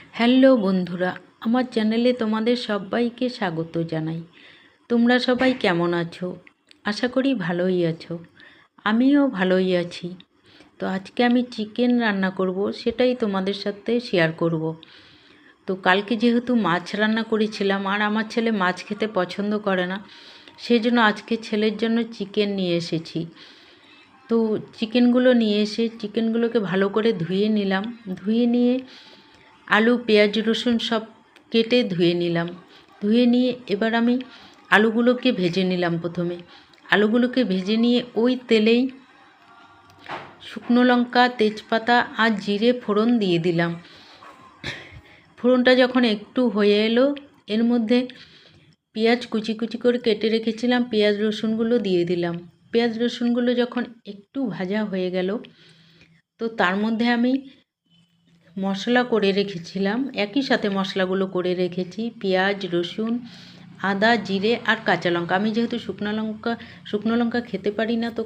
Hello বন্ধুরা, আমার চ্যানেলে তোমাদের সবাইকে স্বাগত জানাই। তোমরা সবাই কেমন আছো? আশা করি ভালোই আছো। আমিও ভালোই আছি। তো আজকে আমি চিকেন রান্না করব, সেটাই তোমাদের সাথে শেয়ার করব। তো কালকে যেহেতু মাছ রান্না করেছিলাম, আর আমার ছেলে মাছ খেতে পছন্দ করে না, সেই জন্য আজকে ছেলের জন্য চিকেন নিয়ে এসেছি। তো চিকেনগুলো নিয়ে এসে চিকেনগুলোকে ভালো করে ধুয়ে নিলাম। ধুয়ে নিয়ে আলু, পেঁয়াজ, রসুন সব কেটে ধুয়ে নিলাম। ধুয়ে নিয়ে এবার আমি আলুগুলোকে ভেজে নিলাম। প্রথমে আলুগুলোকে ভেজে নিয়ে ওই তেলেই শুকনো লঙ্কা, তেজপাতা আর জিরে ফোড়ন দিয়ে দিলাম। ফোড়নটা যখন একটু হয়ে এলো, এর মধ্যে পেঁয়াজ কুচি কুচি করে কেটে রেখেছিলাম, পেঁয়াজ রসুনগুলো দিয়ে দিলাম। পেঁয়াজ রসুনগুলো যখন একটু ভাজা হয়ে গেল, তো তার মধ্যে আমি মশলা করে রেখেছিলাম, একই সাথে মশলাগুলো করে রেখেছি, পেঁয়াজ, রসুন, আদা, জিরে আর কাঁচা লঙ্কা। আমি যেহেতু শুকনো লঙ্কা খেতে পারি না, তো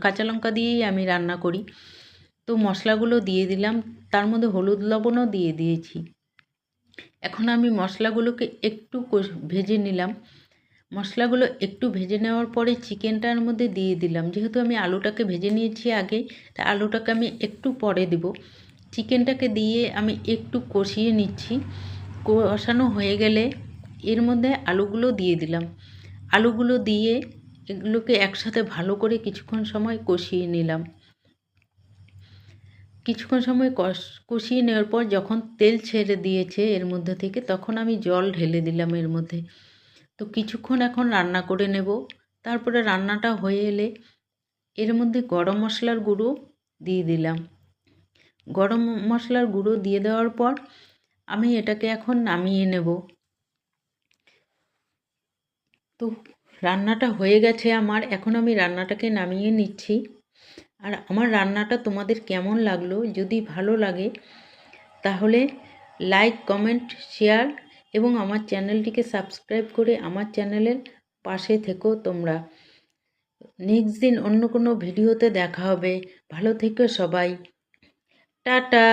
কাঁচা লঙ্কা দিয়েই আমি রান্না করি। তো মশলাগুলো দিয়ে দিলাম, তার মধ্যে হলুদ লবণও দিয়ে দিয়েছি। এখন আমি মশলাগুলোকে একটু ভেজে নিলাম। মশলাগুলো একটু ভেজে নেওয়ার পরে চিকেনটার মধ্যে দিয়ে দিলাম। যেহেতু আমি আলুটাকে ভেজে নিয়েছি আগে, তাই আলুটাকে আমি একটু পরে দেব। চিকেনটাকে দিয়ে আমি একটু কষিয়ে নিচ্ছি। কষানো হয়ে গেলে এর মধ্যে আলুগুলো দিয়ে দিলাম। আলুগুলো দিয়ে এগুলোকে একসাথে ভালো করে কিছুক্ষণ সময় কষিয়ে নিলাম। কিছুক্ষণ সময় কষিয়ে নেওয়ার পর যখন তেল ছেড়ে দিয়েছে এর মধ্যে থেকে, তখন আমি জল ঢেলে দিলাম এর মধ্যে। তো কিছুক্ষণ এখন রান্না করে নেব। তারপরে রান্নাটা হয়ে এলে এর মধ্যে গরম মশলার গুঁড়ো দিয়ে দিলাম। গরম মশলার গুঁড়ো দিয়ে দেওয়ার পর আমি এটাকে এখন নামিয়ে নেব। তো রান্নাটা হয়ে গেছে আমার, এখন আমি রান্নাটাকে নামিয়ে নিচ্ছি। আর আমার রান্নাটা তোমাদের কেমন লাগলো, যদি ভালো লাগে তাহলে লাইক, কমেন্ট, শেয়ার এবং আমার চ্যানেলটিকে সাবস্ক্রাইব করে আমার চ্যানেলের পাশে থেকো তোমরা। নেক্সট দিন অন্য কোনো ভিডিওতে দেখা হবে। ভালো থেকো সবাই। টাটা।